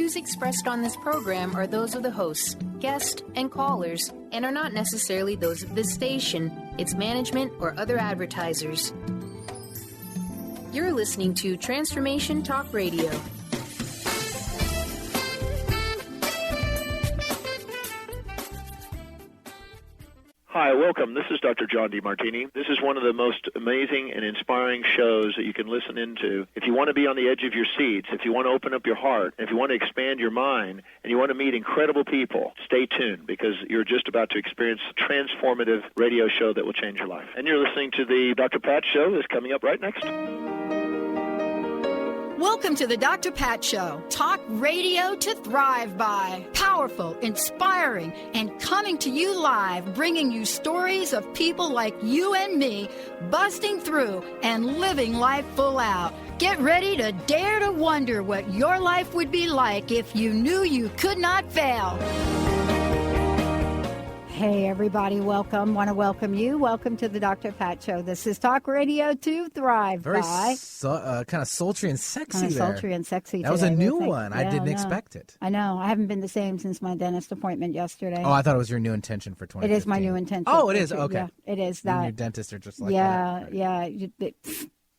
views expressed on this program are those of the hosts, guests, and callers, and are not necessarily those of this station, its management, or other advertisers. You're listening to Transformation Talk Radio. Hi, welcome. This is Dr. John DeMartini. This is one of the most amazing and inspiring shows that you can listen into. If you want to be on the edge of your seats, if you want to open up your heart, if you want to expand your mind, and you want to meet incredible people, stay tuned because you're just about to experience a transformative radio show that will change your life. And you're listening to the Dr. Pat Show that's coming up right next. Welcome to the Dr. Pat Show. Talk radio to thrive by. Powerful, inspiring, and coming to you live, bringing you stories of people like you and me, busting through and living life full out. Get ready to dare to wonder what your life would be like if you knew you could not fail. Hey, everybody, welcome. Want to welcome you. Welcome to the Dr. Pat Show. This is Talk Radio to Thrive Very by. kind of sultry and sexy Kind of there. sultry and sexy That was today, a new I think. one. Yeah, I didn't know. expect it. I know. I haven't been the same since my dentist appointment yesterday. Oh, I thought it was your new intention for 2015. It is my new intention. Oh, it is? Okay. Yeah, it is You and that. your dentist are just like Yeah, that. yeah.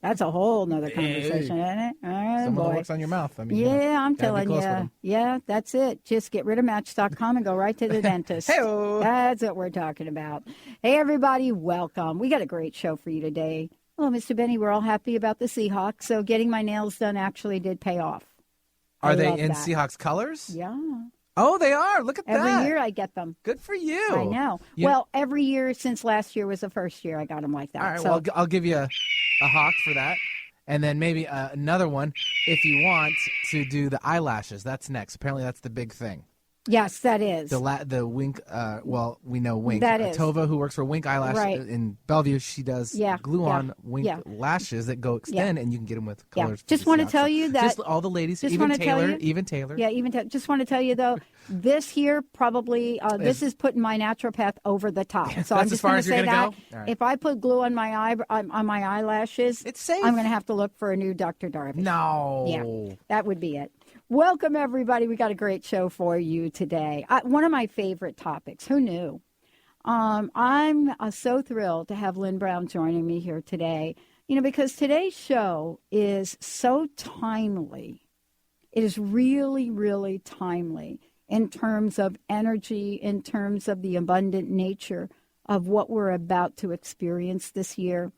That's a whole nother conversation, isn't it? Oh, Someone boy. that works on your mouth. I mean, Yeah, I'm gotta be telling close with you. them. Yeah, that's it. Just get rid of Match.com and go right to the dentist. Hey-o. That's what we're talking about. Hey, everybody, welcome. We got a great show for you today. Hello, Mr. Benny. We're all happy about the Seahawks, so getting my nails done actually did pay off. Are I they love in that. Seahawks colors? Yeah. Oh, they are. Look at that. Every year I get them. Good for you. I know. Well, every year since last year was the first year I got them like that. All right, so, well, I'll give you a hawk for that. And then maybe another one if you want to do the eyelashes. That's next. Apparently that's the big thing. yes, that is. The Wink, we know Wink. That is. Tova, who works for Wink Eyelash Right. in Bellevue, she does glue-on Wink yeah. lashes that go extend, and you can get them with colors. Just want to tell you that. Just all the ladies, just even wanna tell Taylor, you- even Taylor. Yeah, just want to tell you, though, this here probably, this is putting my naturopath over the top. So That's I'm as just far going as to you're say gonna that. go? All right. If I put glue on my eyelashes, It's safe. I'm going to have to look for a new Dr. Darby. No. Yeah, that would be it. Welcome, everybody. We got a great show for you today. One of my favorite topics. Who knew? I'm so thrilled to have Lynn Brown joining me here today, because today's show is so timely. It is really, really timely in terms of energy, in terms of the abundant nature of what we're about to experience this year.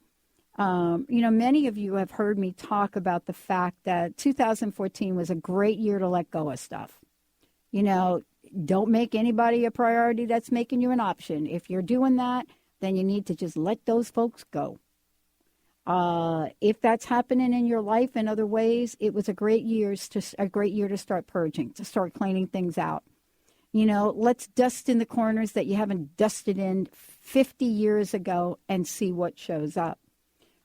Many of you have heard me talk about the fact that 2014 was a great year to let go of stuff. Don't make anybody a priority that's making you an option. If you're doing that, then you need to just let those folks go. If that's happening in your life in other ways, it was a great year to start purging, to start cleaning things out. Let's dust in the corners that you haven't dusted in 50 years ago and see what shows up.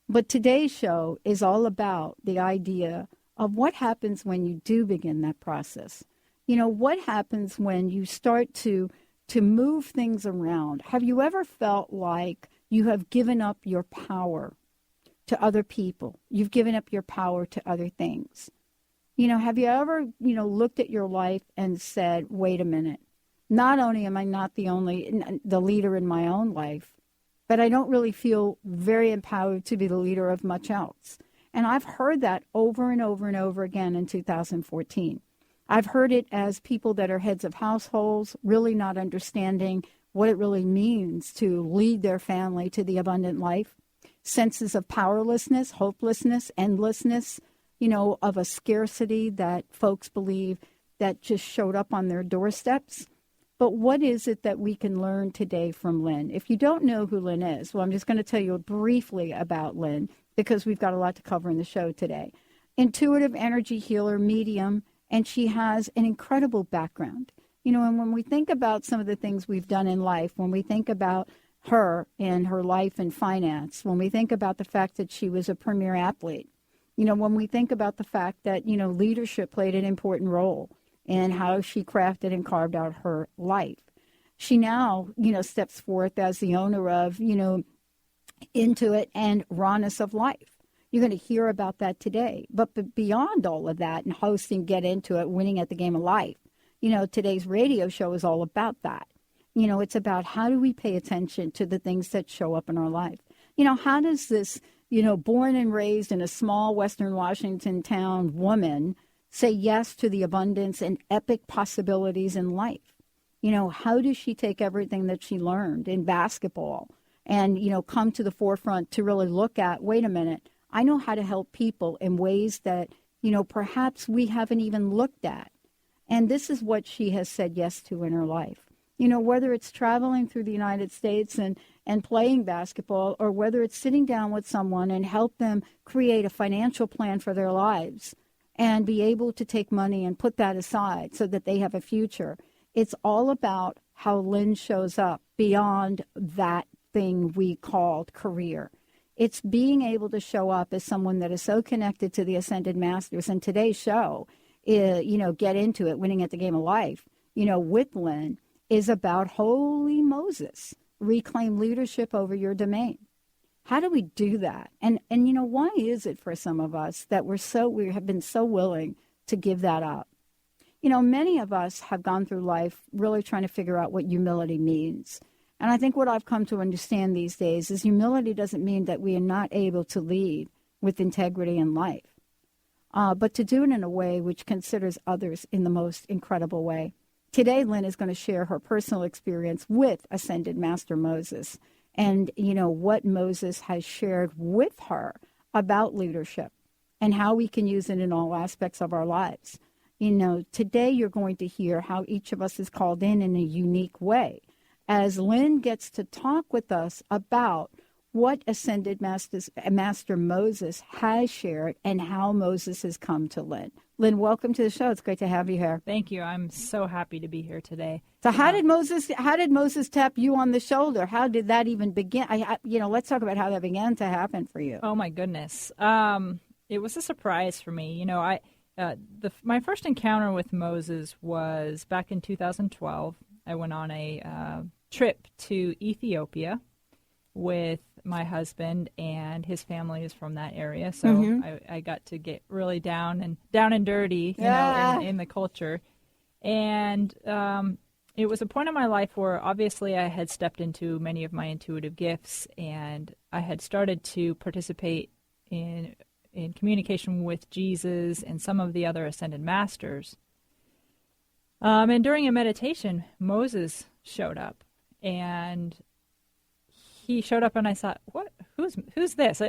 But today's show is all about the idea of what happens when you do begin that process. What happens when you start to move things around? Have you ever felt like you have given up your power to other people? You've given up your power to other things. Have you ever, looked at your life and said, wait a minute, not only am I not the leader in my own life, but I don't really feel very empowered to be the leader of much else. And I've heard that over and over and over again in 2014. I've heard it as people that are heads of households really not understanding what it really means to lead their family to the abundant life. Senses of powerlessness, hopelessness, endlessness, of a scarcity that folks believe that just showed up on their doorsteps. But what is it that we can learn today from Lynn? If you don't know who Lynn is, well, I'm just going to tell you briefly about Lynn because we've got a lot to cover in the show today. Intuitive energy healer, medium, and she has an incredible background. And when we think about some of the things we've done in life, when we think about her and her life and finance, when we think about the fact that she was a premier athlete, when we think about the fact that, leadership played an important role in how she crafted and carved out her life. She now, steps forth as the owner of, INTOIT and Rawness of Life. You're going to hear about that today. But beyond all of that and hosting Get Into It, winning at the game of life, today's radio show is all about that. It's about how do we pay attention to the things that show up in our life. How does this, born and raised in a small Western Washington town woman say yes to the abundance and epic possibilities in life? How does she take everything that she learned in basketball and, come to the forefront to really look at, wait a minute, I know how to help people in ways that, perhaps we haven't even looked at. And this is what she has said yes to in her life. Whether it's traveling through the United States and playing basketball, or whether it's sitting down with someone and help them create a financial plan for their lives and be able to take money and put that aside so that they have a future. It's all about how Lynn shows up beyond that thing we called career. It's being able to show up as someone that is so connected to the Ascended Masters. And today's show, Get Into It, winning at the game of life, with Lynn, is about Holy Moses, reclaim leadership over your domain. How do we do that? And why is it for some of us that we have been so willing to give that up? Many of us have gone through life really trying to figure out what humility means. And I think what I've come to understand these days is humility doesn't mean that we are not able to lead with integrity in life, but to do it in a way which considers others in the most incredible way. Today, Lynn is going to share her personal experience with Ascended Master Moses and, what Moses has shared with her about leadership and how we can use it in all aspects of our lives. Today you're going to hear how each of us is called in a unique way as Lynn gets to talk with us about what Ascended Master Moses has shared and how Moses has come to Lynn. Lynn, welcome to the show. It's great to have you here. Thank you. I'm so happy to be here today. So how did Moses tap you on the shoulder? How did that even begin? Let's talk about how that began to happen for you. Oh my goodness. It was a surprise for me. My first encounter with Moses was back in 2012. I went on a trip to Ethiopia with my husband, and his family is from that area, so I got to get really down and dirty, in the culture. And it was a point in my life where obviously I had stepped into many of my intuitive gifts, and I had started to participate in communication with Jesus and some of the other ascended masters. And during a meditation, Moses showed up, and he showed up, and I thought, "What? Who's this?"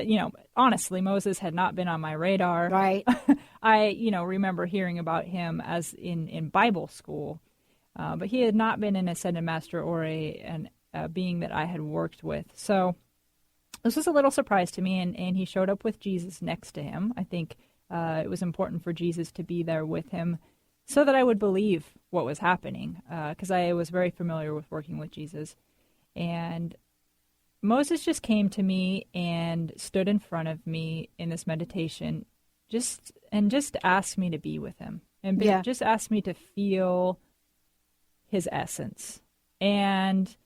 Honestly, Moses had not been on my radar. Right. I, remember hearing about him as in Bible school, but he had not been an ascended master or a being that I had worked with. So this was a little surprise to me, and he showed up with Jesus next to him. I think it was important for Jesus to be there with him so that I would believe what was happening, because I was very familiar with working with Jesus. And Moses just came to me and stood in front of me in this meditation, just asked me to be with him, and just asked me to feel his essence. And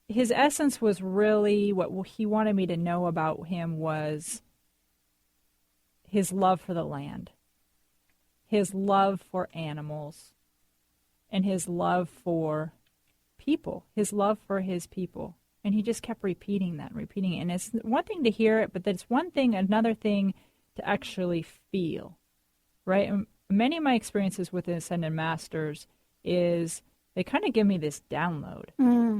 his essence was really what he wanted me to know about him was his love for the land, his love for animals, and his love for people, his love for his people. And he just kept repeating it. And it's one thing to hear it, but it's another thing to actually feel, right? And many of my experiences with the Ascended Masters is they kind of give me this download.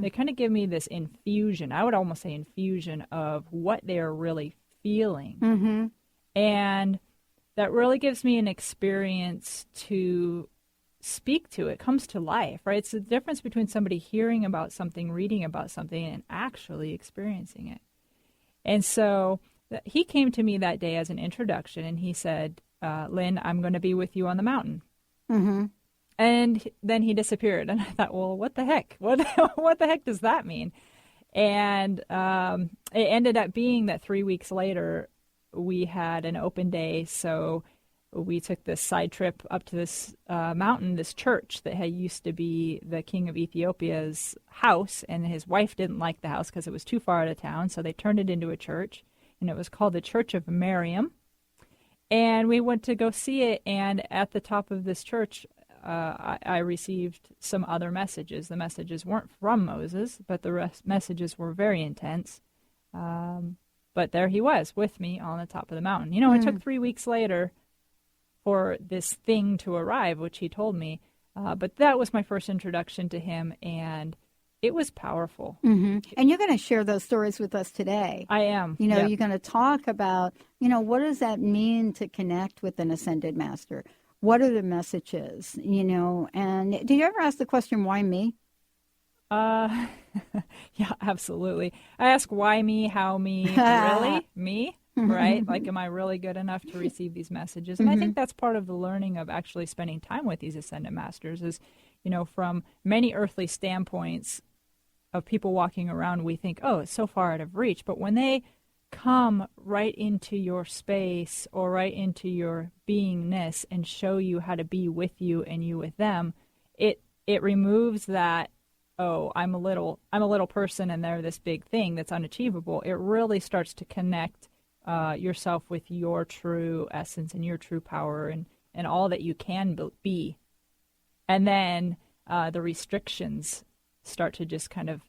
They kind of give me this infusion. I would almost say infusion of what they are really feeling. And that really gives me an experience to speak to. It comes to life, right? It's the difference between somebody hearing about something, reading about something, and actually experiencing it. And so he came to me that day as an introduction, and he said, Lynn, I'm going to be with you on the mountain. And then he disappeared. And I thought, well, what the heck? What the heck does that mean? And it ended up being that 3 weeks later, we had an open day. So we took this side trip up to this mountain, this church that had used to be the king of Ethiopia's house. And his wife didn't like the house because it was too far out of town. So they turned it into a church. and it was called the Church of Miriam. And we went to go see it, and at the top of this church, I received some other messages. The messages weren't from Moses, but the messages were very intense. But there he was with me on the top of the mountain. You know, it took 3 weeks later for this thing to arrive, which he told me. But that was my first introduction to him, and it was powerful. Mm-hmm. And you're going to share those stories with us today. I am. You know, Yep. you're going to talk about, you know, what does that mean to connect with an ascended master? What are the messages, you know? And do you ever ask the question, why me? Yeah, absolutely. I ask why me, how me, really? Me? Right? Like, am I really good enough to receive these messages? And I think that's part of the learning of actually spending time with these ascended masters is, you know, from many earthly standpoints of people walking around, we think, oh, it's so far out of reach. But when they come right into your space or right into your beingness and show you how to be with you and you with them, it removes that, oh, I'm a little person and they're this big thing that's unachievable. It really starts to connect yourself with your true essence and your true power and all that you can be. And then the restrictions start to just kind of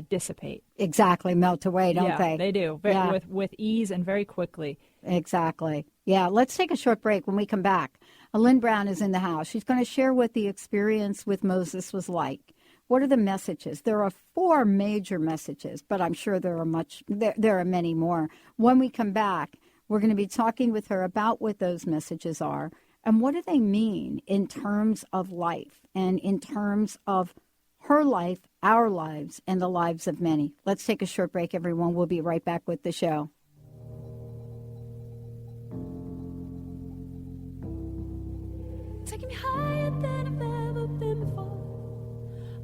dissipate. Exactly, melt away, don't they? Yeah, they do, with ease and very quickly. Exactly. Yeah, let's take a short break. When we come back, Lynn Brown is in the house. She's going to share what the experience with Moses was like. What are the messages? There are 4 major messages, but I'm sure there are many more. When we come back, we're going to be talking with her about what those messages are and what do they mean in terms of life and in terms of her life, our lives, and the lives of many. Let's take a short break, everyone. We'll be right back with the show. Taking me higher than I've ever been before.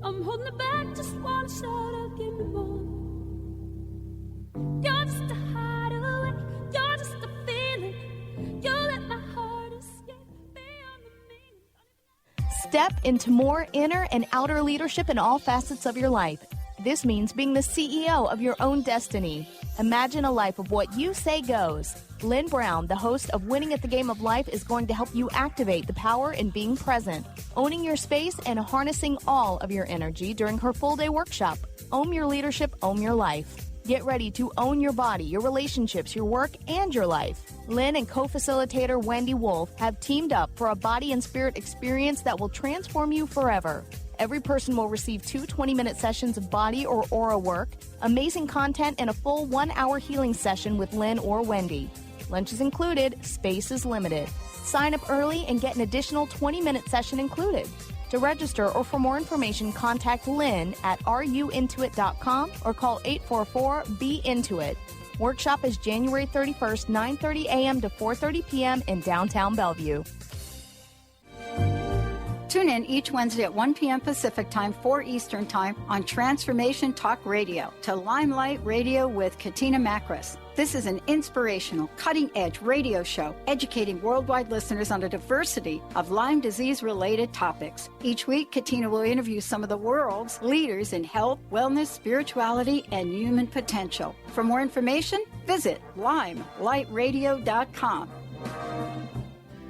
I'm holding it back, just wanna shout out, give me more. You're just a hideaway, you're just a feeling. You let my heart escape beyond the meaning. Step into more inner and outer leadership in all facets of your life. This means being the CEO of your own destiny. Imagine a life of what you say goes. Lynn Brown, the host of Winning at the Game of Life, is going to help you activate the power in being present, owning your space, and harnessing all of your energy during her full-day workshop. Own your leadership, own your life. Get ready to own your body, your relationships, your work, and your life. Lynn and co-facilitator Wendy Wolf have teamed up for a body and spirit experience that will transform you forever. Every person will receive 2 20-minute sessions of body or aura work, amazing content, and a full 1-hour healing session with Lynn or Wendy. Lunch is included, space is limited. Sign up early and get an additional 20-minute session included. To register or for more information, contact Lynn at ruintoit.com or call 844-BE-INTOIT. Workshop is January 31st, 9:30 a.m. to 4:30 p.m. in downtown Bellevue. Tune in each Wednesday at 1 p.m. Pacific Time, 4 Eastern Time on Transformation Talk Radio to Limelight Radio with Katina Macris. This is an inspirational, cutting-edge radio show educating worldwide listeners on a diversity of Lyme disease-related topics. Each week, Katina will interview some of the world's leaders in health, wellness, spirituality, and human potential. For more information, visit limelightradio.com.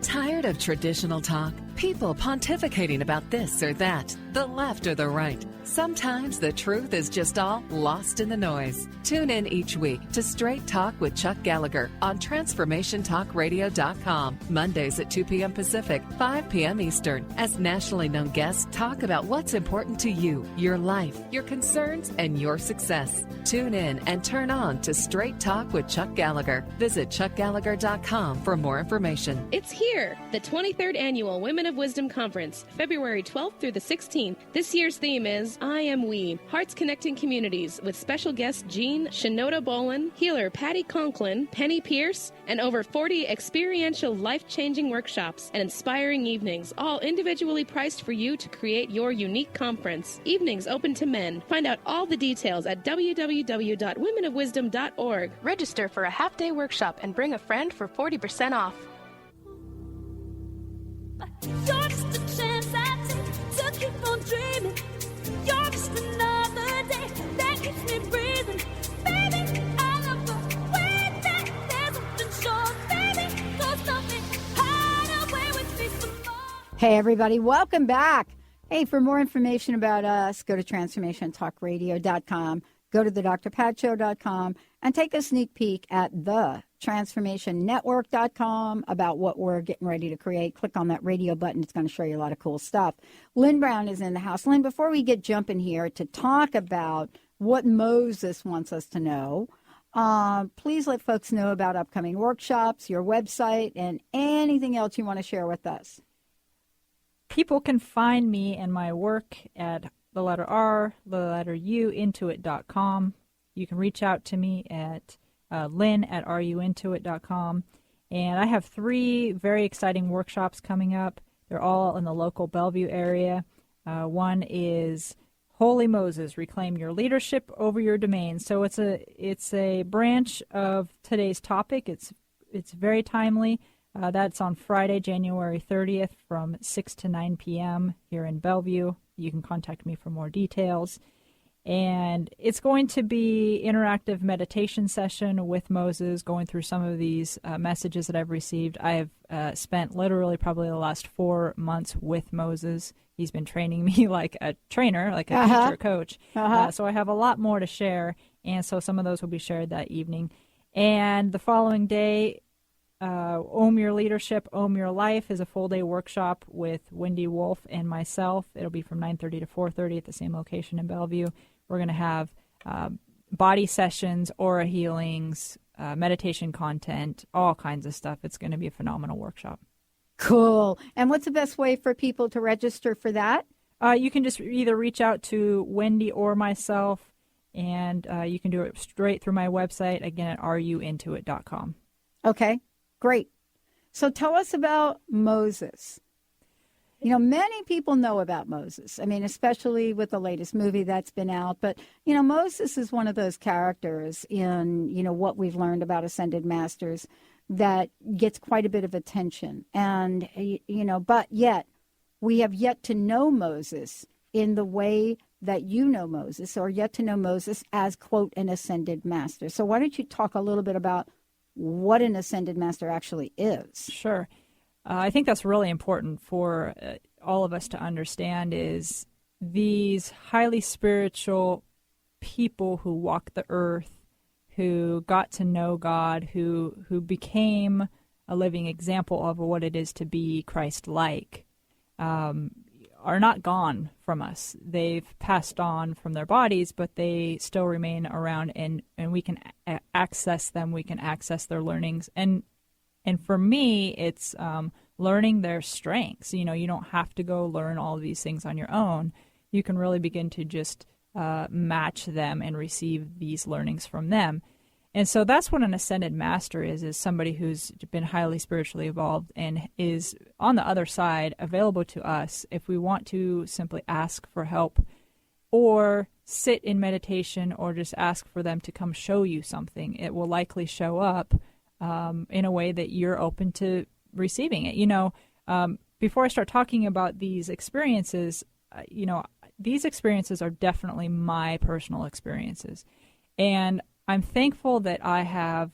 Tired of traditional talk? People pontificating about this or that, the left or the right. Sometimes the truth is just all lost in the noise. Tune in each week to Straight Talk with Chuck Gallagher on TransformationTalkRadio.com, Mondays at 2 p.m. Pacific, 5 p.m. Eastern, as nationally known guests talk about what's important to you, your life, your concerns, and your success. Tune in and turn on to Straight Talk with Chuck Gallagher. Visit ChuckGallagher.com for more information. It's here, the 23rd Annual Women of Wisdom Conference, February 12th through the 16th. This year's theme is I Am We, Hearts Connecting Communities, with special guests Jean Shinoda Bolin, healer Patty Conklin, Penny Pierce, and over 40 experiential life-changing workshops and inspiring evenings, all individually priced for you to create your unique conference. Evenings open to men. Find out all the details at www.womenofwisdom.org. Register for a half-day workshop and bring a friend for 40% off. You're just a chance I take to keep on dreaming. You're just another day that keeps me breathing. Baby, I love the way Hey, everybody, welcome back. Hey, for more information about us, go to transformationtalkradio.com, go to thedrpatshow.com, and take a sneak peek at thetransformationnetwork.com about what we're getting ready to create. Click on that radio button. It's going to show you a lot of cool stuff. Lynn Brown is in the house. Lynn, before we get jumping here to talk about what Moses wants us to know, please let folks know about upcoming workshops, your website, and anything else you want to share with us. People can find me and my work at the letter R, the letter U, INTOIT.com. You can reach out to me at Lynn at ruintoit.com. And I have 3 very exciting workshops coming up. They're all in the local Bellevue area. One is Holy Moses, Reclaim Your Leadership Over Your Domain. So it's a branch of today's topic. It's very timely. That's on Friday, January 30th from 6 to 9 p.m. here in Bellevue. You can contact me for more details. And it's going to be interactive meditation session with Moses, going through some of these messages that I've received. I have spent literally probably the last 4 months with Moses. He's been training me like a trainer, like a teacher, coach. So I have a lot more to share, and so some of those will be shared that evening. And the following day, Own Your Leadership, Own Your Life is a full-day workshop with Wendy Wolf and myself. It'll be from 9:30 to 4:30 at the same location in Bellevue. We're going to have body sessions, aura healings, meditation content, all kinds of stuff. It's going to be a phenomenal workshop. Cool. And what's the best way for people to register for that? You can just either reach out to Wendy or myself, and you can do it straight through my website, again, at ruintoit.com. Okay, great. So tell us about Moses. You know, many people know about Moses. I mean, especially with the latest movie that's been out. But, you know, Moses is one of those characters in, you know, what we've learned about Ascended Masters that gets quite a bit of attention. And, you know, but yet we have yet to know Moses in the way that you know Moses, or yet to know Moses as, quote, an Ascended Master. So why don't you talk a little bit about what an Ascended Master actually is? Sure. I think that's really important for all of us to understand is these highly spiritual people who walk the earth, who got to know God, who became a living example of what it is to be Christ-like, are not gone from us. They've passed on from their bodies, but they still remain around, and we can access them. We can access their learnings. And for me, it's learning their strengths. You know, you don't have to go learn all of these things on your own. You can really begin to just match them and receive these learnings from them. And so that's what an Ascended Master is somebody who's been highly spiritually evolved and is on the other side, available to us if we want to simply ask for help or sit in meditation or just ask for them to come show you something. It will likely show up in a way that you're open to receiving it. You know, before I start talking about these experiences, you know, these experiences are definitely my personal experiences. And I'm thankful that I have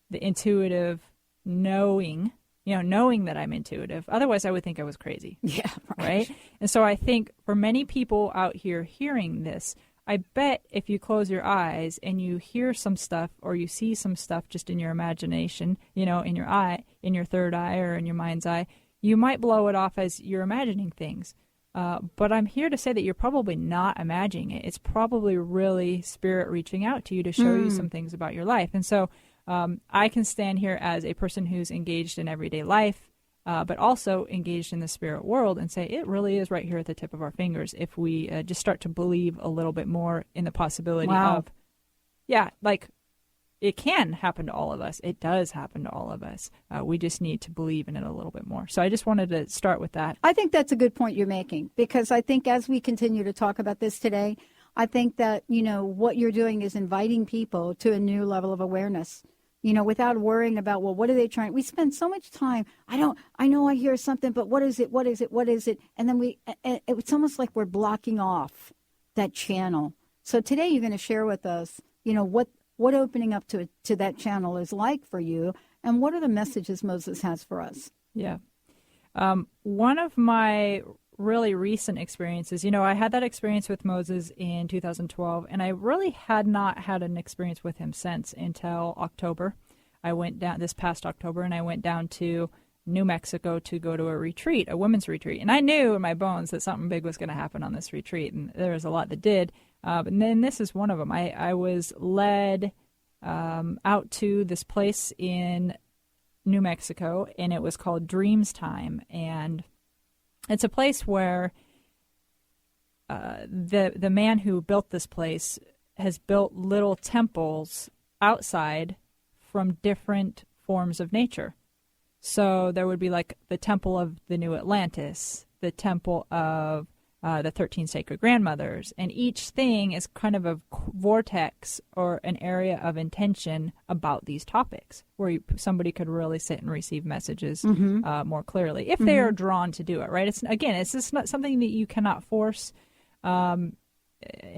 the intuitive knowing that I'm intuitive. Otherwise, I would think I was crazy. Yeah, right? And so I think for many people out here hearing this, I bet if you close your eyes and you hear some stuff or you see some stuff just in your imagination, you know, in your eye, in your third eye or in your mind's eye, you might blow it off as you're imagining things. But I'm here to say that you're probably not imagining it. It's probably really Spirit reaching out to you to show you some things about your life. And so I can stand here as a person who's engaged in everyday life, but also engaged in the spirit world and say it really is right here at the tip of our fingers if we just start to believe a little bit more in the possibility of, like it can happen to all of us. It does happen to all of us. We just need to believe in it a little bit more. So I just wanted to start with that. I think that's a good point you're making, because I think as we continue to talk about this today, I think that, you know, what you're doing is inviting people to a new level of awareness, you know, without worrying about, well, what are they trying? We spend so much time. I know I hear something, but what is it? What is it? What is it? And then it's almost like we're blocking off that channel. So today you're going to share with us, you know, what opening up to that channel is like for you, and what are the messages Moses has for us? Yeah. One of my really recent experiences, I had that experience with Moses in 2012, and I really had not had an experience with him since until October. I went down this past October, and I went down to New Mexico to go to a retreat, a women's retreat. And I knew in my bones that something big was going to happen on this retreat, and there was a lot that did. And then this is one of them. I was led out to this place in New Mexico, and it was called Dreams Time. And it's a place where the man who built this place has built little temples outside from different forms of nature. So there would be like the Temple of the New Atlantis, the Temple of the 13 Sacred Grandmothers, and each thing is kind of a vortex or an area of intention about these topics where somebody could really sit and receive messages more clearly if they are drawn to do it, right? It's just not something that you cannot force. And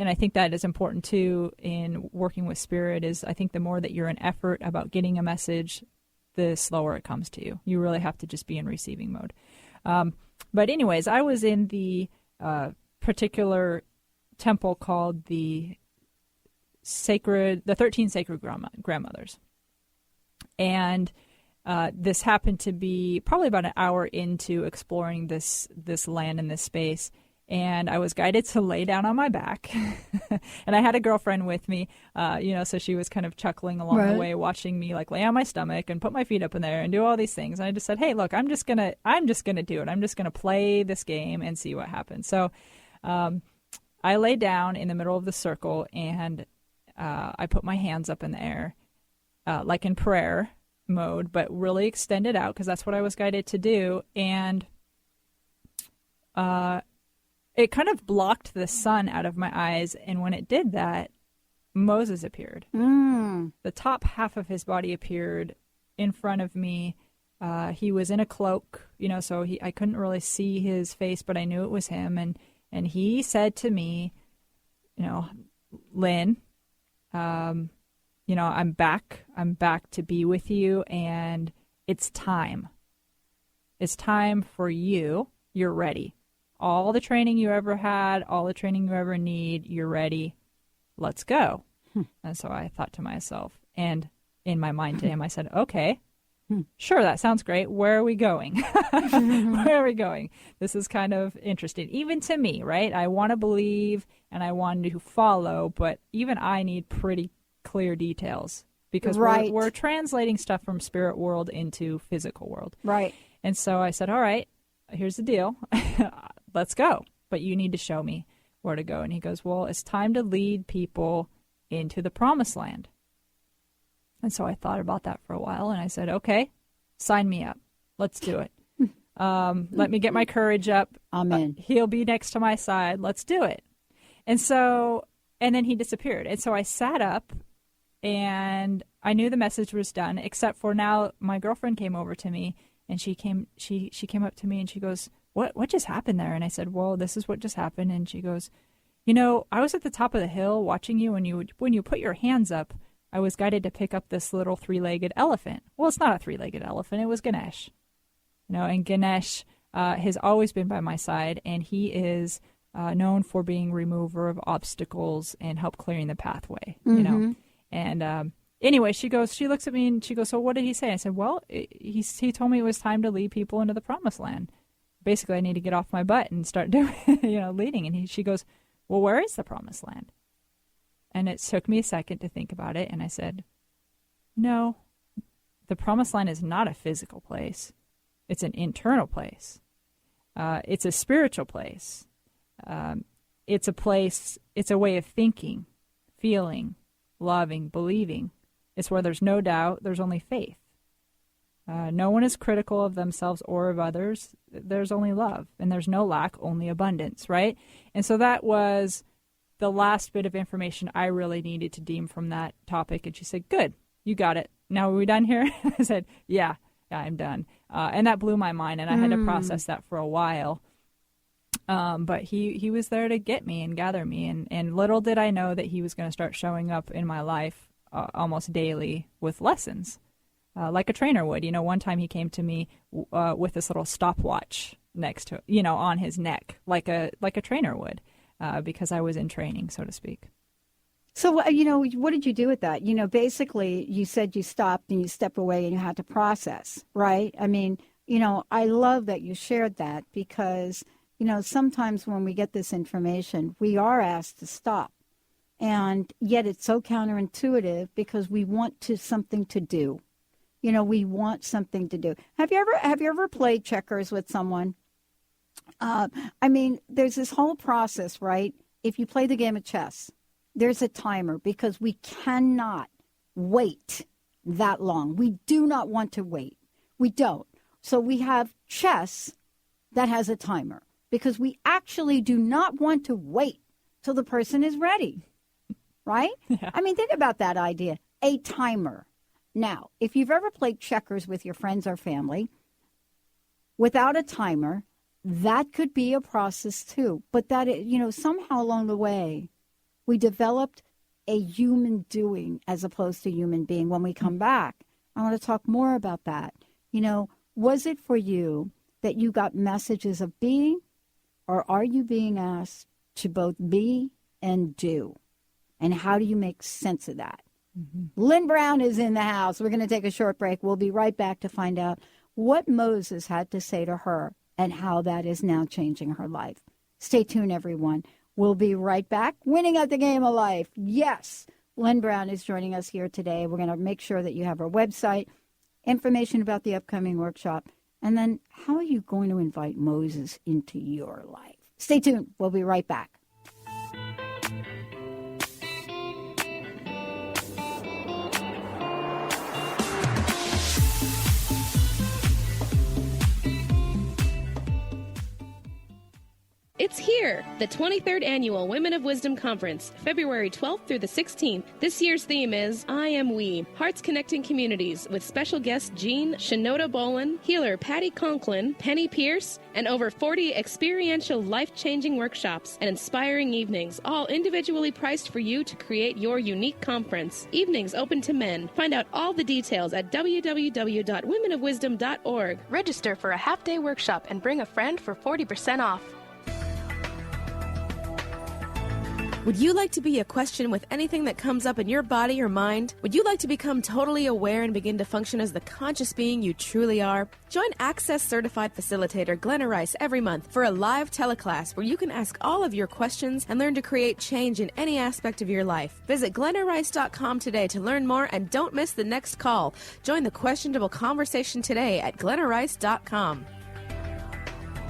I think that is important too in working with spirit is I think the more that you're in effort about getting a message, the slower it comes to you. You really have to just be in receiving mode. But anyways, I was in the particular temple called the 13 Sacred Grandmothers. And this happened to be probably about an hour into exploring this land and this space. And I was guided to lay down on my back. And I had a girlfriend with me, so she was kind of chuckling along the way, watching me like lay on my stomach and put my feet up in there and do all these things. And I just said, hey, look, I'm just gonna do it. I'm just gonna play this game and see what happens. So I lay down in the middle of the circle and I put my hands up in the air, like in prayer mode, but really extended out because that's what I was guided to do. And it kind of blocked the sun out of my eyes, and when it did that, Moses appeared. The top half of his body appeared in front of me. He was in a cloak, so I couldn't really see his face, but I knew it was him. And he said to me, Lynn, I'm back to be with you, and it's time. It's time for you. You're ready. All the training you ever had, all the training you ever need, you're ready. Let's go. And so I thought to myself, and in my mind to him, I said, okay, sure, that sounds great. Where are we going? Where are we going? This is kind of interesting, even to me, right? I want to believe and I want to follow, but even I need pretty clear details because we're translating stuff from spirit world into physical world. Right. And so I said, all right, here's the deal. Let's go. But you need to show me where to go. And he goes, well, it's time to lead people into the promised land. And so I thought about that for a while, and I said, okay, sign me up. Let's do it. Let me get my courage up. Amen. He'll be next to my side. Let's do it. And then he disappeared. And so I sat up, and I knew the message was done, except for now my girlfriend came over to me, and she came up to me, and she goes, What just happened there? And I said, well, this is what just happened. And she goes, I was at the top of the hill watching you, and when you put your hands up, I was guided to pick up this little three-legged elephant. Well, it's not a three-legged elephant. It was Ganesh. And Ganesh has always been by my side, and he is known for being remover of obstacles and help clearing the pathway, And anyway, she looks at me and she goes, so what did he say? I said, well, he told me it was time to lead people into the promised land. Basically, I need to get off my butt and start doing, leading. And she goes, well, where is the promised land? And it took me a second to think about it. And I said, no, the promised land is not a physical place. It's an internal place. It's a spiritual place. It's a place, it's a way of thinking, feeling, loving, believing. It's where there's no doubt, there's only faith. No one is critical of themselves or of others. There's only love, and there's no lack, only abundance, right? And so that was the last bit of information I really needed to deem from that topic. And she said, good, you got it. Now are we done here? I said, yeah, I'm done. And that blew my mind, and I had to process that for a while. But he was there to get me and gather me, and little did I know that he was going to start showing up in my life almost daily with lessons. like a trainer would. One time he came to me with this little stopwatch next to, on his neck, like a trainer would, because I was in training, so to speak. So, what did you do with that? Basically, you said you stopped and you stepped away and you had to process, right? I mean, I love that you shared that because, sometimes when we get this information, we are asked to stop. And yet it's so counterintuitive because we want something to do. We want something to do. Have you ever played checkers with someone? There's this whole process, right? If you play the game of chess, there's a timer because we cannot wait that long. We do not want to wait. We don't. So we have chess that has a timer because we actually do not want to wait till the person is ready, right? Yeah. Think about that idea, a timer. Now, if you've ever played checkers with your friends or family, without a timer, that could be a process too. But that, somehow along the way, we developed a human doing as opposed to human being. When we come back, I want to talk more about that. Was it for you that you got messages of being, or are you being asked to both be and do? And how do you make sense of that? Mm-hmm. Lynn Brown is in the house. We're going to take a short break. We'll be right back to find out what Moses had to say to her and how that is now changing her life. Stay tuned, everyone. We'll be right back. Winning at the Game of Life. Yes, Lynn Brown is joining us here today. We're going to make sure that you have our website, information about the upcoming workshop, and then how are you going to invite Moses into your life? Stay tuned. We'll be right back. It's here, the 23rd Annual Women of Wisdom Conference, February 12th through the 16th. This year's theme is I Am We, Hearts Connecting Communities, with special guests Jean Shinoda Bolin, healer Patty Conklin, Penny Pierce, and over 40 experiential life-changing workshops and inspiring evenings, all individually priced for you to create your unique conference. Evenings open to men. Find out all the details at www.womenofwisdom.org. Register for a half-day workshop and bring a friend for 40% off. Would you like to be a question with anything that comes up in your body or mind? Would you like to become totally aware and begin to function as the conscious being you truly are? Join Access Certified Facilitator Glenna Rice every month for a live teleclass where you can ask all of your questions and learn to create change in any aspect of your life. Visit glennarice.com today to learn more and don't miss the next call. Join the questionable conversation today at glennarice.com.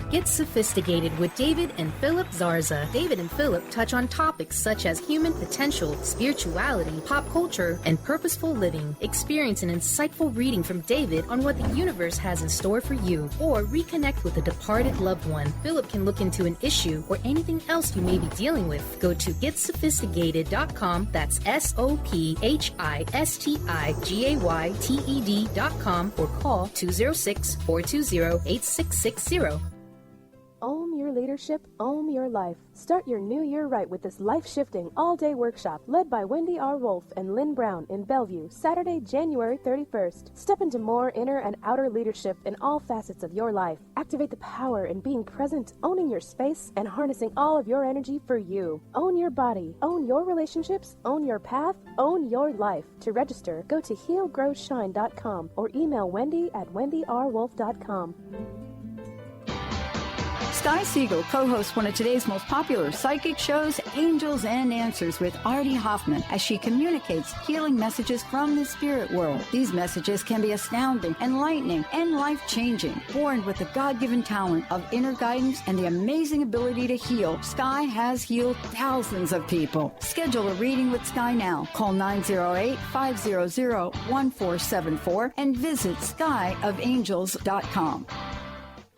Get sophisticated with David and Philip Zarza. David and Philip touch on topics such as human potential, spirituality, pop culture, and purposeful living. Experience an insightful reading from David on what the universe has in store for you, or reconnect with a departed loved one. Philip can look into an issue or anything else you may be dealing with. Go to getsophisticated.com. That's SOPHISTIGAYTED.com or call 206-420-8660. Own your leadership, own your life. Start your new year right with this life-shifting all-day workshop led by Wendy R. Wolf and Lynn Brown in Bellevue, Saturday, January 31st. Step into more inner and outer leadership in all facets of your life. Activate the power in being present, owning your space, and harnessing all of your energy for you. Own your body, own your relationships, own your path, own your life. To register, go to healgrowshine.com or email Wendy at wendyrwolf.com. Sky Siegel co-hosts one of today's most popular psychic shows, Angels and Answers, with Artie Hoffman, as she communicates healing messages from the spirit world. These messages can be astounding, enlightening, and life-changing. Born with the God-given talent of inner guidance and the amazing ability to heal, Sky has healed thousands of people. Schedule a reading with Sky now. Call 908-500-1474 and visit skyofangels.com.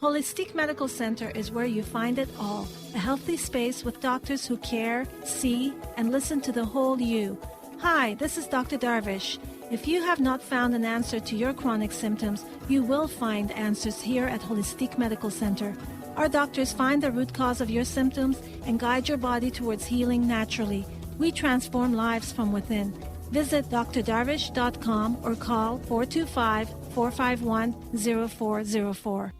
Holistic Medical Center is where you find it all. A healthy space with doctors who care, see, and listen to the whole you. Hi, this is Dr. Darvish. If you have not found an answer to your chronic symptoms, you will find answers here at Holistic Medical Center. Our doctors find the root cause of your symptoms and guide your body towards healing naturally. We transform lives from within. Visit drdarvish.com or call 425-451-0404.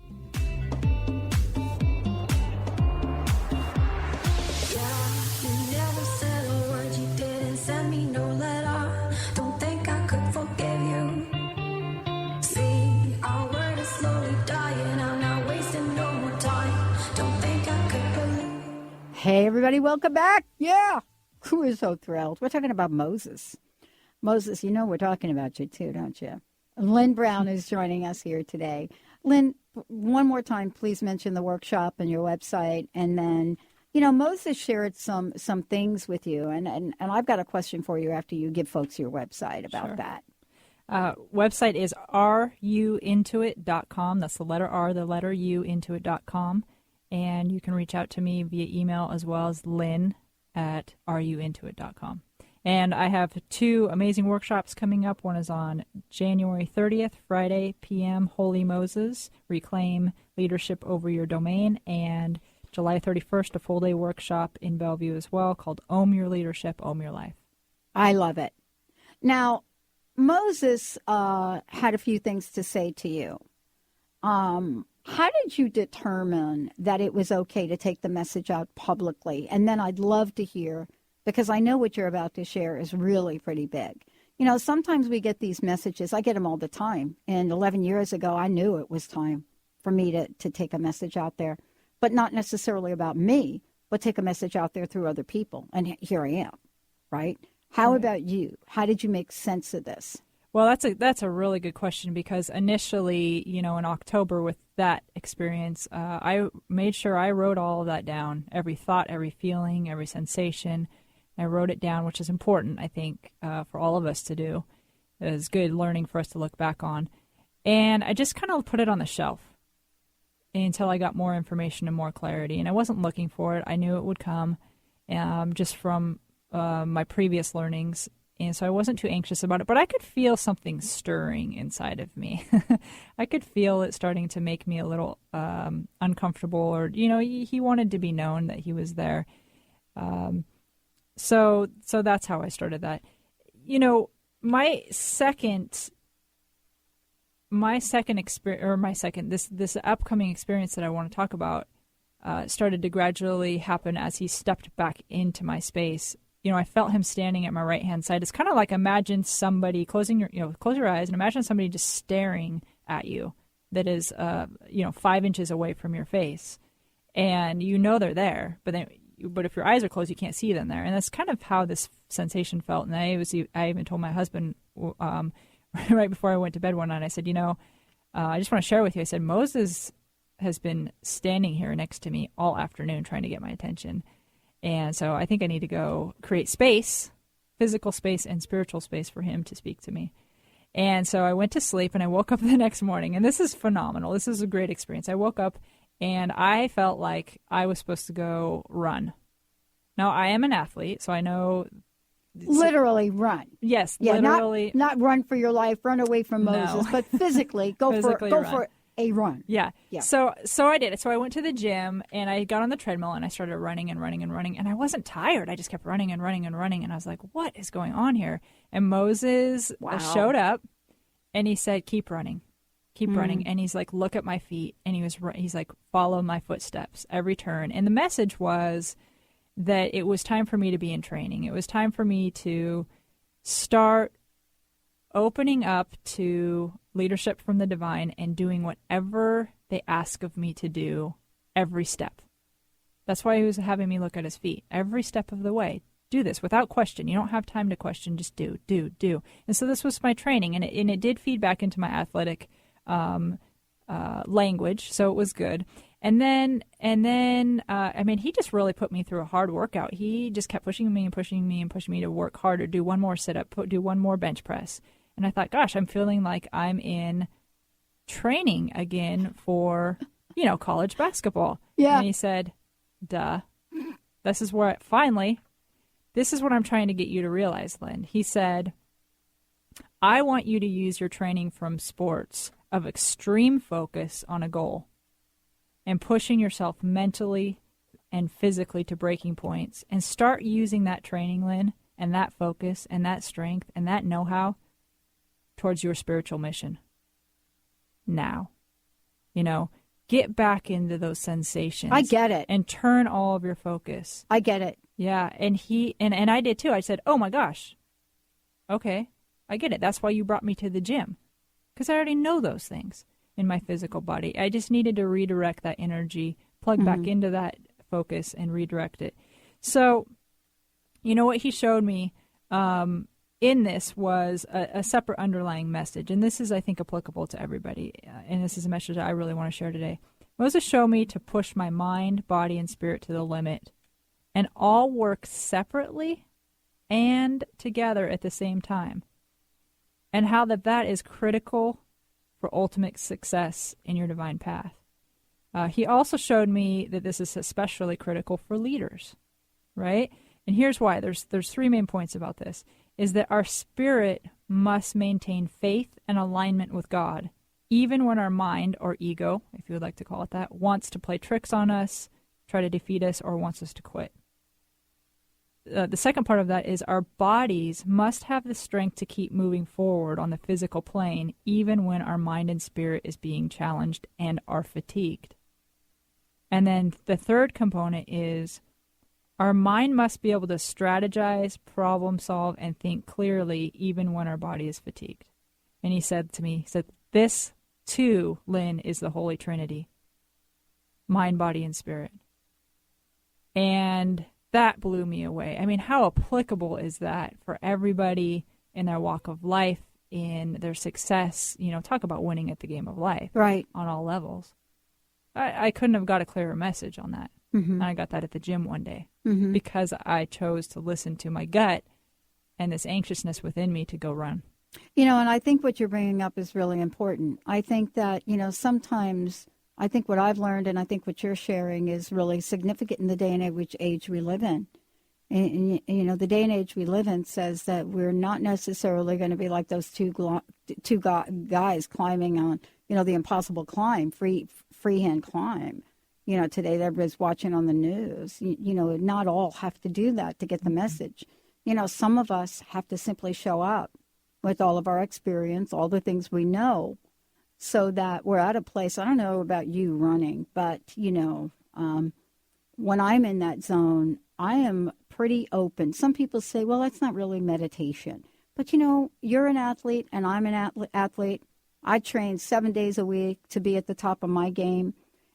Hey, everybody, welcome back. Yeah, we're so thrilled. We're talking about Moses. Moses, you know we're talking about you too, don't you? Lynn Brown is joining us here today. Lynn, one more time, please mention the workshop and your website. And then, you know, Moses shared some things with you. And I've got a question for you after you give folks your website about that. Website is ruintoit.com. That's the letter R, the letter U, intoit.com. And you can reach out to me via email as well as Lynn at ruintoit.com. And I have 2 amazing workshops coming up. One is on January 30th, Friday, p.m., Holy Moses, Reclaim Leadership Over Your Domain. And July 31st, a full-day workshop in Bellevue as well called Own Your Leadership, Own Your Life. I love it. Now, Moses had a few things to say to you. How did you determine that it was okay to take the message out publicly? And then I'd love to hear, because I know what you're about to share is really pretty big. You know, sometimes we get these messages. I get them all the time. And 11 years ago, I knew it was time for me to take a message out there, but not necessarily about me, but take a message out there through other people. And here I am, right? How about you? How did you make sense of this? Well, that's a really good question, because initially, you know, in October with that experience, I made sure I wrote all of that down, every thought, every feeling, every sensation. I wrote it down, which is important, I think, for all of us to do. It was good learning for us to look back on. And I just kind of put it on the shelf until I got more information and more clarity. And I wasn't looking for it. I knew it would come just from my previous learnings. And so I wasn't too anxious about it, but I could feel something stirring inside of me. I could feel it starting to make me a little uncomfortable, or, you know, he wanted to be known that he was there. So that's how I started that. You know, this upcoming experience that I want to talk about started to gradually happen as he stepped back into my space. You know, I felt him standing at my right-hand side. It's kind of like, imagine somebody close your eyes and imagine somebody just staring at you that is, 5 inches away from your face. And you know they're there, but if your eyes are closed, you can't see them there. And that's kind of how this sensation felt. And I even told my husband right before I went to bed one night, I said, I just want to share with you. I said, Moses has been standing here next to me all afternoon trying to get my attention. And so I think I need to go create space, physical space and spiritual space for him to speak to me. And so I went to sleep and I woke up the next morning. And this is phenomenal. This is a great experience. I woke up and I felt like I was supposed to go run. Now, I am an athlete, so I know. Literally run. Yes, yeah, literally. Not run for your life, run away from Moses, but physically go for a run. Yeah. So I did it. So I went to the gym and I got on the treadmill and I started running and running and running. And I wasn't tired. I just kept running and running and running. And I was like, what is going on here? And Moses showed up and he said, keep running. Keep running. And he's like, look at my feet. And he's like, follow my footsteps every turn. And the message was that it was time for me to be in training. It was time for me to start opening up to leadership from the divine and doing whatever they ask of me to do every step. That's why he was having me look at his feet every step of the way. Do this without question. You don't have time to question. Just do. And so this was my training, and it did feed back into my athletic language, so it was good. And then, he just really put me through a hard workout. He just kept pushing me to work harder, do one more sit-up, do one more bench press. And I thought, gosh, I'm feeling like I'm in training again for, college basketball. Yeah. And he said, duh. This is what I'm trying to get you to realize, Lynn. He said, I want you to use your training from sports of extreme focus on a goal and pushing yourself mentally and physically to breaking points, and start using that training, Lynn, and that focus and that strength and that know-how towards your spiritual mission. Now, get back into those sensations. I get it. And turn all of your focus. I get it. Yeah, and and I did too. I said, oh my gosh, okay, I get it. That's why you brought me to the gym, because I already know those things in my physical body. I just needed to redirect that energy, plug back into that focus and redirect it. So, what he showed me in this was a separate underlying message. And this is, I think, applicable to everybody. And this is a message that I really want to share today. Moses showed me to push my mind, body, and spirit to the limit and all work separately and together at the same time. And how that is critical for ultimate success in your divine path. He also showed me that this is especially critical for leaders, right? And here's why. There's three main points about this, is that our spirit must maintain faith and alignment with God, even when our mind or ego, if you would like to call it that, wants to play tricks on us, try to defeat us, or wants us to quit. The second part of that is our bodies must have the strength to keep moving forward on the physical plane, even when our mind and spirit is being challenged and are fatigued. And then the third component is our mind must be able to strategize, problem solve, and think clearly even when our body is fatigued. And he said to me, this too, Lynn, is the Holy Trinity. Mind, body, and spirit. And that blew me away. I mean, how applicable is that for everybody in their walk of life, in their success? Talk about winning at the game of life. Right. On all levels. I couldn't have got a clearer message on that. Mm-hmm. And I got that at the gym one day because I chose to listen to my gut and this anxiousness within me to go run. And I think what you're bringing up is really important. I think that, sometimes I think what I've learned and I think what you're sharing is really significant in the day and age we live in. And, the day and age we live in says that we're not necessarily going to be like those two guys climbing on, the impossible climb, freehand climb. Today everybody's watching on the news. Not all have to do that to get the message. Some of us have to simply show up with all of our experience, all the things we know, so that we're at a place. I don't know about you running, but, when I'm in that zone, I am pretty open. Some people say, well, that's not really meditation. But, you're an athlete and I'm an athlete. I train 7 days a week to be at the top of my game.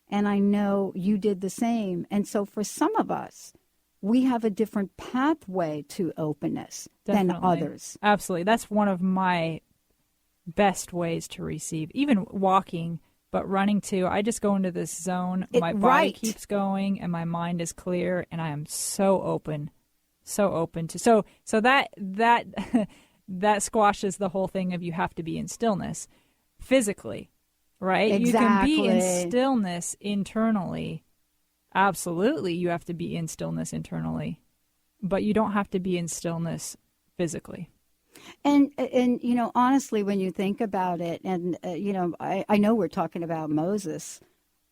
And I know you did the same. And so for some of us, we have a different pathway to openness than others. Absolutely. That's one of my best ways to receive, even walking, but running too. I just go into this zone. My body keeps going and my mind is clear and I am so open to. So that that squashes the whole thing of you have to be in stillness physically, right? Exactly. You can be in stillness internally. Absolutely, you have to be in stillness internally, but you don't have to be in stillness physically. And honestly, when you think about it, and, I know we're talking about Moses.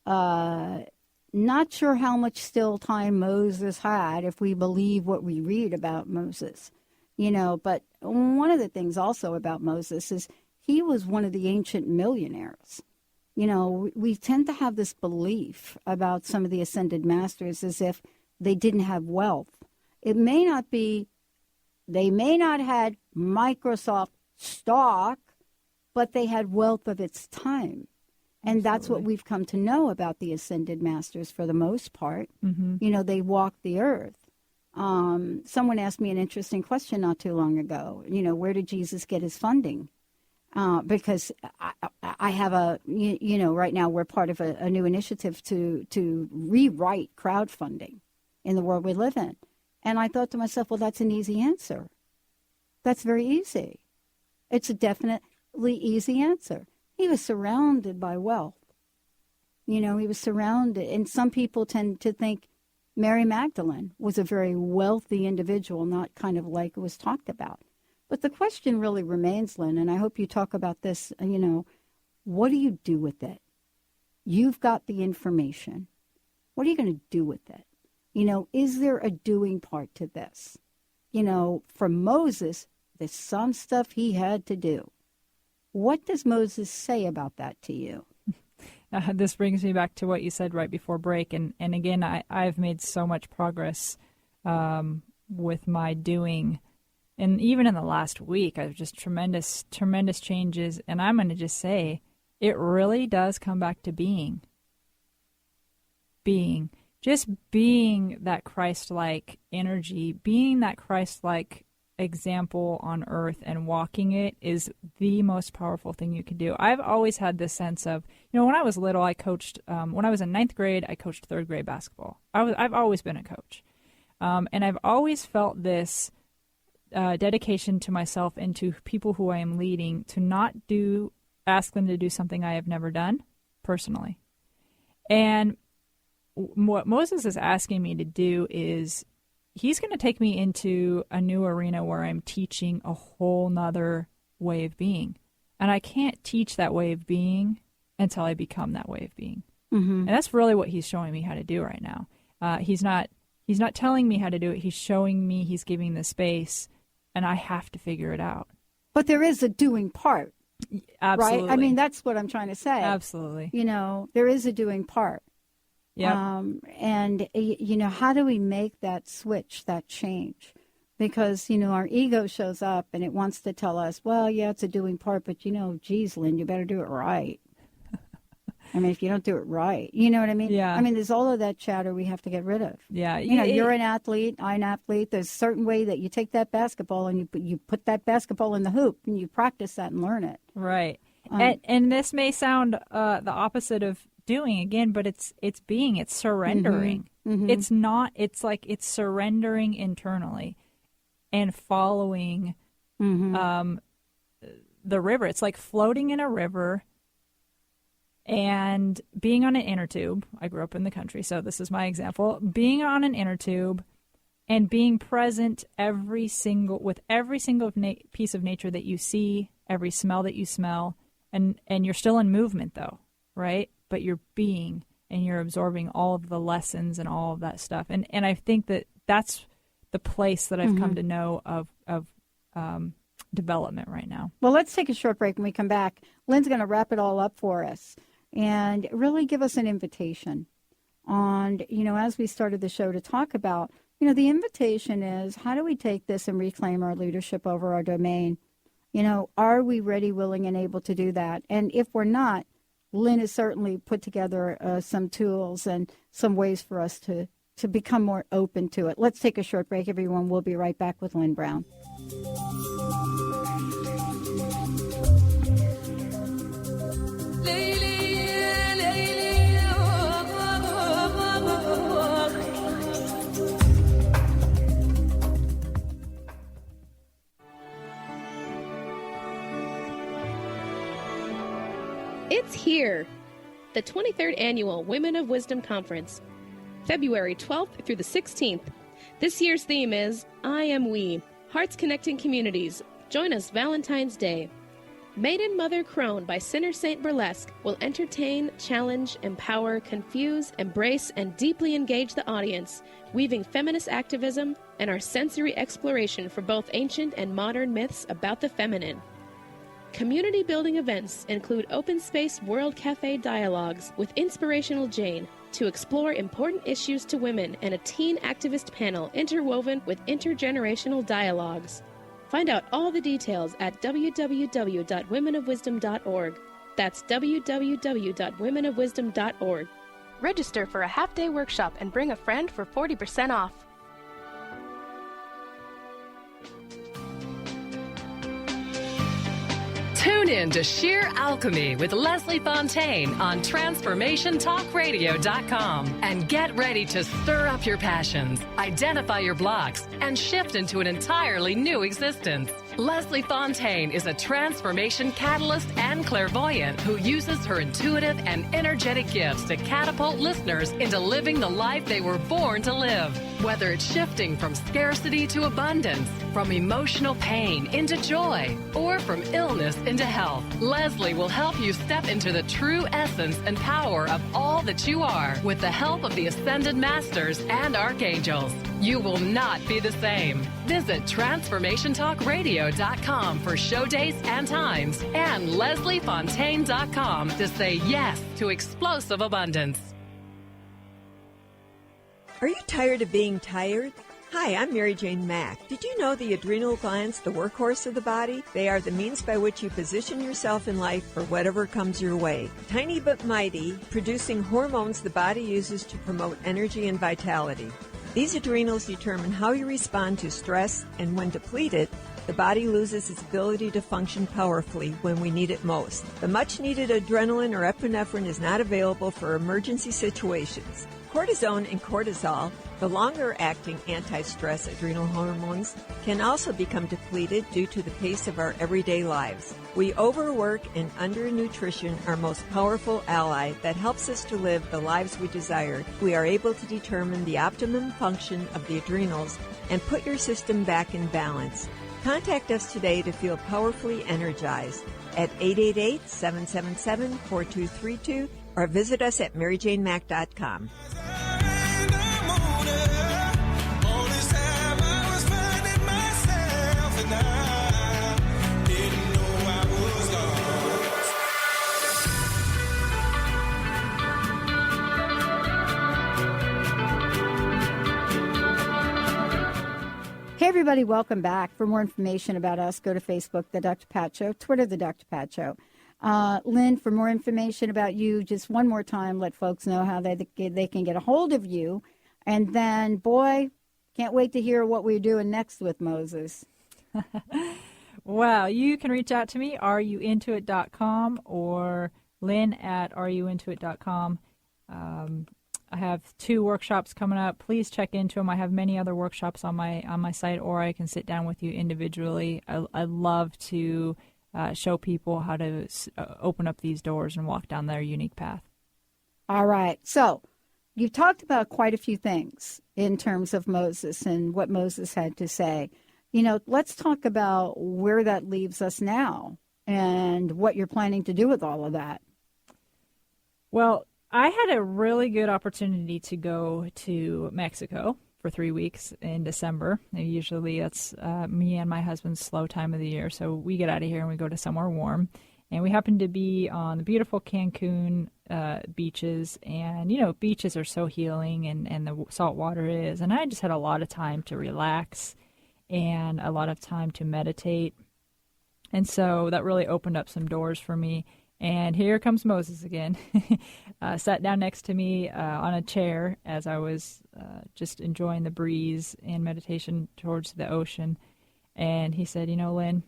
Not sure how much still time Moses had if we believe what we read about Moses, But one of the things also about Moses is he was one of the ancient millionaires. We tend to have this belief about some of the ascended masters as if they didn't have wealth. It may not be. They may not have had Microsoft stock, but they had wealth of its time. And Absolutely. That's what we've come to know about the ascended masters for the most part. Mm-hmm. They walked the earth. Someone asked me an interesting question not too long ago. Where did Jesus get his funding? Because I have right now we're part of a new initiative to rewrite crowdfunding in the world we live in. And I thought to myself, well, that's an easy answer. That's very easy. It's a definitely easy answer. He was surrounded by wealth. He was surrounded. And some people tend to think Mary Magdalene was a very wealthy individual, not kind of like it was talked about. But the question really remains, Lynn, and I hope you talk about this, what do you do with it? You've got the information. What are you going to do with it? Is there a doing part to this? for Moses, there's some stuff he had to do. What does Moses say about that to you? This brings me back to what you said right before break. And again, I've made so much progress with my doing. And even in the last week, I've just tremendous changes. And I'm going to just say, it really does come back to being. Just being that Christ-like energy, being that Christ-like example on earth and walking it is the most powerful thing you can do. I've always had this sense of, when I was little, I coached, when I was in 9th grade, I coached 3rd grade basketball. I've always been a coach. And I've always felt this dedication to myself and to people who I am leading to not ask them to do something I have never done personally. And what Moses is asking me to do is he's going to take me into a new arena where I'm teaching a whole nother way of being. And I can't teach that way of being until I become that way of being. Mm-hmm. And that's really what he's showing me how to do right now. He's not telling me how to do it. He's showing me, he's giving the space, and I have to figure it out. But there is a doing part. Absolutely. Right? I mean, that's what I'm trying to say. Absolutely. There is a doing part. Yeah. And, how do we make that switch, that change? Because, our ego shows up and it wants to tell us, well, yeah, it's a doing part, but, geez, Lynn, you better do it right. I mean, if you don't do it right, you know what I mean? Yeah. I mean, there's all of that chatter we have to get rid of. Yeah. You're an athlete, I'm an athlete. There's a certain way that you take that basketball and you put that basketball in the hoop and you practice that and learn it. Right. And this may sound the opposite of doing again, but it's surrendering. Mm-hmm. Mm-hmm. It's surrendering internally and following the river. It's like floating in a river and being on an inner tube. I grew up in the country, so this is my example. Being on an inner tube and being present with every single piece of nature that you see, every smell that you smell, and you're still in movement though, right? But you're being and you're absorbing all of the lessons and all of that stuff. And I think that's the place that I've come to know of development right now. Well, let's take a short break. When we come back, Lynn's going to wrap it all up for us and really give us an invitation on, as we started the show to talk about, the invitation is, how do we take this and reclaim our leadership over our domain? Are we ready, willing, and able to do that? And if we're not, Lynn has certainly put together some tools and some ways for us to become more open to it. Let's take a short break, everyone. We'll be right back with Lynn Brown. It's here, the 23rd Annual Women of Wisdom Conference, February 12th through the 16th. This year's theme is I Am We, Hearts Connecting Communities. Join us Valentine's Day. Maiden Mother Crone by Sinner Saint Burlesque will entertain, challenge, empower, confuse, embrace, and deeply engage the audience, weaving feminist activism and our sensory exploration for both ancient and modern myths about the feminine. Community building events include open space World Cafe dialogues with Inspirational Jane to explore important issues to women and a teen activist panel interwoven with intergenerational dialogues. Find out all the details at www.womenofwisdom.org. That's www.womenofwisdom.org. Register for a half-day workshop and bring a friend for 40% off. Tune in to Sheer Alchemy with Leslie Fontaine on TransformationTalkRadio.com and get ready to stir up your passions, identify your blocks, and shift into an entirely new existence. Leslie Fontaine is a transformation catalyst and clairvoyant who uses her intuitive and energetic gifts to catapult listeners into living the life they were born to live. Whether it's shifting from scarcity to abundance, from emotional pain into joy, or from illness into health, Leslie will help you step into the true essence and power of all that you are with the help of the Ascended Masters and Archangels. You will not be the same. Visit TransformationTalkRadio.com for show dates and times, and LeslieFontaine.com to say yes to explosive abundance. Are you tired of being tired? Hi, I'm Mary Jane Mack. Did you know the adrenal glands, the workhorse of the body? They are the means by which you position yourself in life for whatever comes your way. Tiny but mighty, producing hormones the body uses to promote energy and vitality. These adrenals determine how you respond to stress, and when depleted, the body loses its ability to function powerfully when we need it most. The much-needed adrenaline or epinephrine is not available for emergency situations. Cortisone and cortisol, the longer-acting anti-stress adrenal hormones, can also become depleted due to the pace of our everyday lives. We overwork and undernutrition, our most powerful ally that helps us to live the lives we desire. We are able to determine the optimum function of the adrenals and put your system back in balance. Contact us today to feel powerfully energized at 888-777-4232 or visit us at maryjanemack.com. Hey, everybody, welcome back. For more information about us, go to Facebook, The Dr. Pat Show, Twitter, The Dr. Pat Show. Lynn, for more information about you, just one more time, let folks know how they can get a hold of you. And then, boy, can't wait to hear what we're doing next with Moses. Well, you can reach out to me, areyouintoit.com, or Lynn at areyouintoit.com. I have 2 workshops coming up. Please check into them. I have many other workshops on my site, or I can sit down with you individually. I love to show people how to open up these doors and walk down their unique path. All right. So you've talked about quite a few things in terms of Moses and what Moses had to say. You know, let's talk about where that leaves us now and what you're planning to do with all of that. Well, I had a really good opportunity to go to Mexico for 3 weeks in December. And usually that's me and my husband's slow time of the year. So we get out of here and we go to somewhere warm. And we happened to be on the beautiful Cancun beaches. And, you know, beaches are so healing and the salt water is. And I just had a lot of time to relax and a lot of time to meditate. And so that really opened up some doors for me. And here comes Moses again. Sat down next to me on a chair as I was just enjoying the breeze and meditation towards the ocean. And he said, you know, Lynn,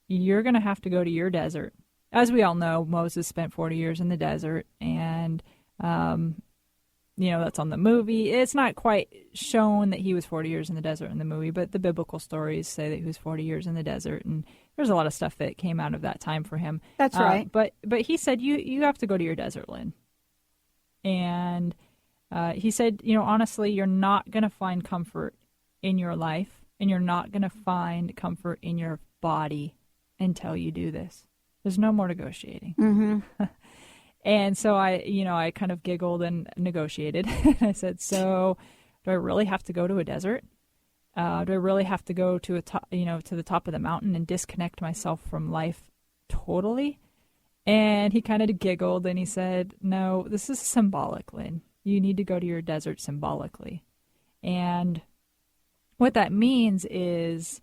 you're going to have to go to your desert. As we all know, Moses spent 40 years in the desert. And, you know, that's on the movie. It's not quite shown that he was 40 years in the desert in the movie, but the biblical stories say that he was 40 years in the desert. And there's a lot of stuff that came out of that time for him. That's right. But he said, you have to go to your desert, Lynn. And he said, you know, honestly, you're not going to find comfort in your life, and you're not going to find comfort in your body until you do this. There's no more negotiating. Mm-hmm. And so I kind of giggled and negotiated. I said, so do I really have to go to a desert? Do I really have to go to to the top of the mountain and disconnect myself from life totally? And he kind of giggled and he said, no, this is symbolic, Lynn. You need to go to your desert symbolically. And what that means is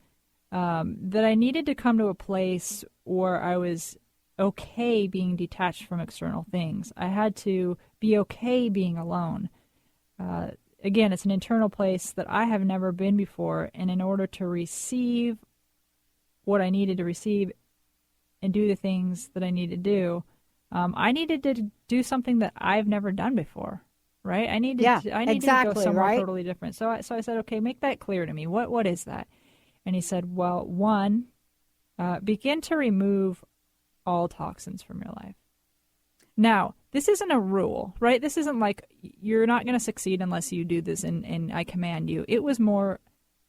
that I needed to come to a place where I was okay being detached from external things. I had to be okay being alone. Again, it's an internal place that I have never been before, and in order to receive what I needed to receive and do the things that I need to do, I needed to do something that I've never done before, right? I needed to go somewhere totally different. So I said, okay, make that clear to me. What is that? And he said, well, one, begin to remove all toxins from your life. Now, this isn't a rule, right? This isn't like you're not going to succeed unless you do this and I command you. It was more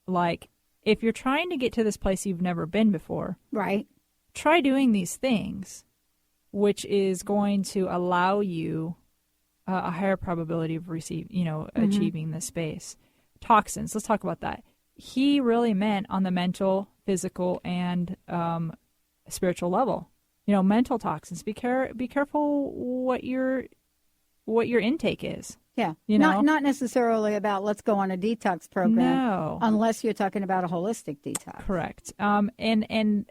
like if you're trying to get to this place you've never been before, right? Try doing these things, which is going to allow you a higher probability of achieving this space. toxins. Let's talk about that. He really meant on the mental, physical, and spiritual level. Mental toxins. Be careful what your intake is. Yeah, not necessarily about let's go on a detox program. No, unless you're talking about a holistic detox. Correct. And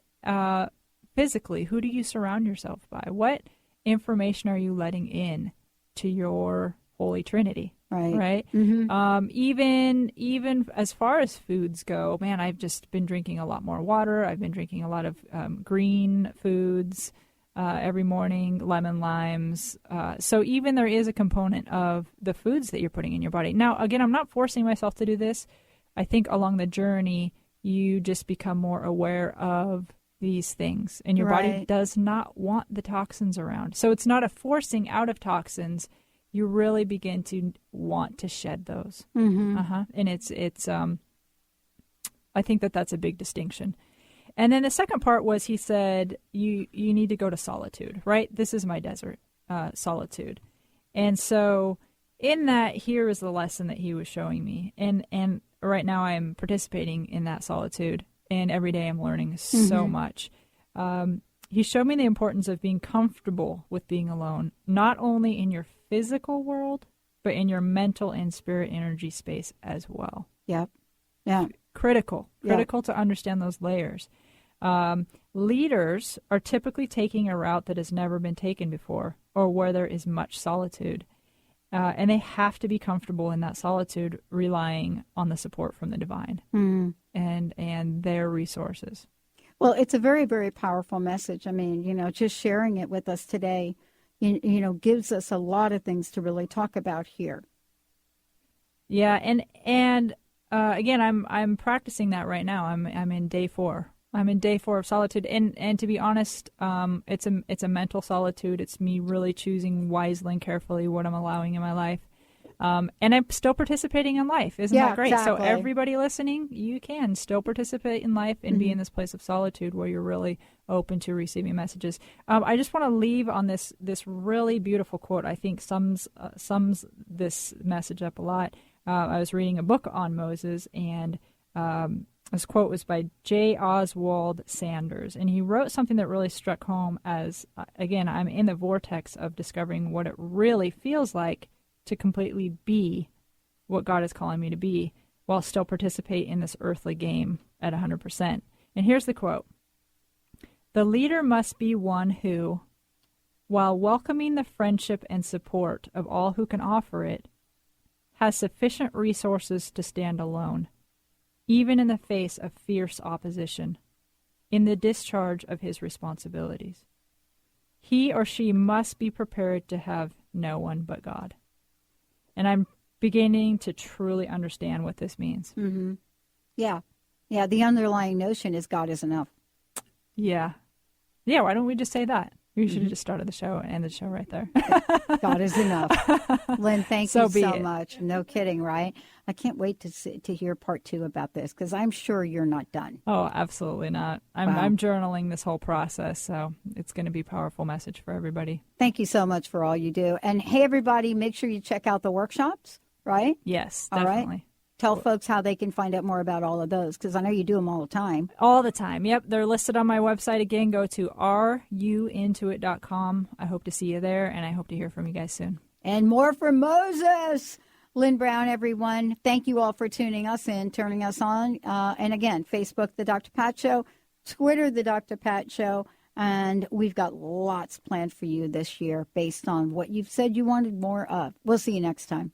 physically, who do you surround yourself by? What information are you letting in to your Holy Trinity? Right. Mm-hmm. Even as far as foods go, man, I've just been drinking a lot more water. I've been drinking a lot of green foods every morning, lemon, limes. So even there is a component of the foods that you're putting in your body. Now, again, I'm not forcing myself to do this. I think along the journey, you just become more aware of these things, and your body does not want the toxins around. So it's not a forcing out of toxins. You really begin to want to shed those. Mm-hmm. And it's I think that's a big distinction. And then the second part was, he said, you need to go to solitude, right? This is my desert, solitude. And so in that, here is the lesson that he was showing me. And right now I am participating in that solitude, and every day I'm learning so much. He showed me the importance of being comfortable with being alone, not only in your physical world, but in your mental and spirit energy space as well. Yep. Yeah. Critical to understand those layers. Leaders are typically taking a route that has never been taken before, or where there is much solitude. And they have to be comfortable in that solitude, relying on the support from the divine and their resources. Well, it's a very, very powerful message. I mean, just sharing it with us today, gives us a lot of things to really talk about here. Yeah, and again, I'm practicing that right now. I'm in day 4. I'm in day 4 of solitude, and to be honest, it's a mental solitude. It's me really choosing wisely and carefully what I'm allowing in my life. And I'm still participating in life. Isn't that great? Exactly. So everybody listening, you can still participate in life and be in this place of solitude where you're really open to receiving messages. I just want to leave on this really beautiful quote. I think sums this message up a lot. I was reading a book on Moses, and this quote was by J. Oswald Sanders, and he wrote something that really struck home as, again, I'm in the vortex of discovering what it really feels like to completely be what God is calling me to be, while still participate in this earthly game at 100%. And here's the quote. The leader must be one who, while welcoming the friendship and support of all who can offer it, has sufficient resources to stand alone, even in the face of fierce opposition, in the discharge of his responsibilities. He or she must be prepared to have no one but God. And I'm beginning to truly understand what this means. Mm-hmm. Yeah. Yeah, the underlying notion is God is enough. Yeah. Yeah, why don't we just say that? We should have just started the show and ended the show right there. God is enough. Lynn, thank you so it. much. No kidding, right? I can't wait to hear part 2 about this, because I'm sure you're not done. Oh, absolutely not. I'm journaling this whole process, so it's going to be a powerful message for everybody. Thank you so much for all you do. And hey, everybody, make sure you check out the workshops, right? Yes, all definitely. Right? Tell folks how they can find out more about all of those, because I know you do them all the time. All the time. Yep. They're listed on my website. Again, go to ruintoit.com. I hope to see you there, and I hope to hear from you guys soon. And more from Moses. Lynn Brown, everyone. Thank you all for tuning us in, turning us on. And again, Facebook, The Dr. Pat Show, Twitter, The Dr. Pat Show. And we've got lots planned for you this year based on what you've said you wanted more of. We'll see you next time.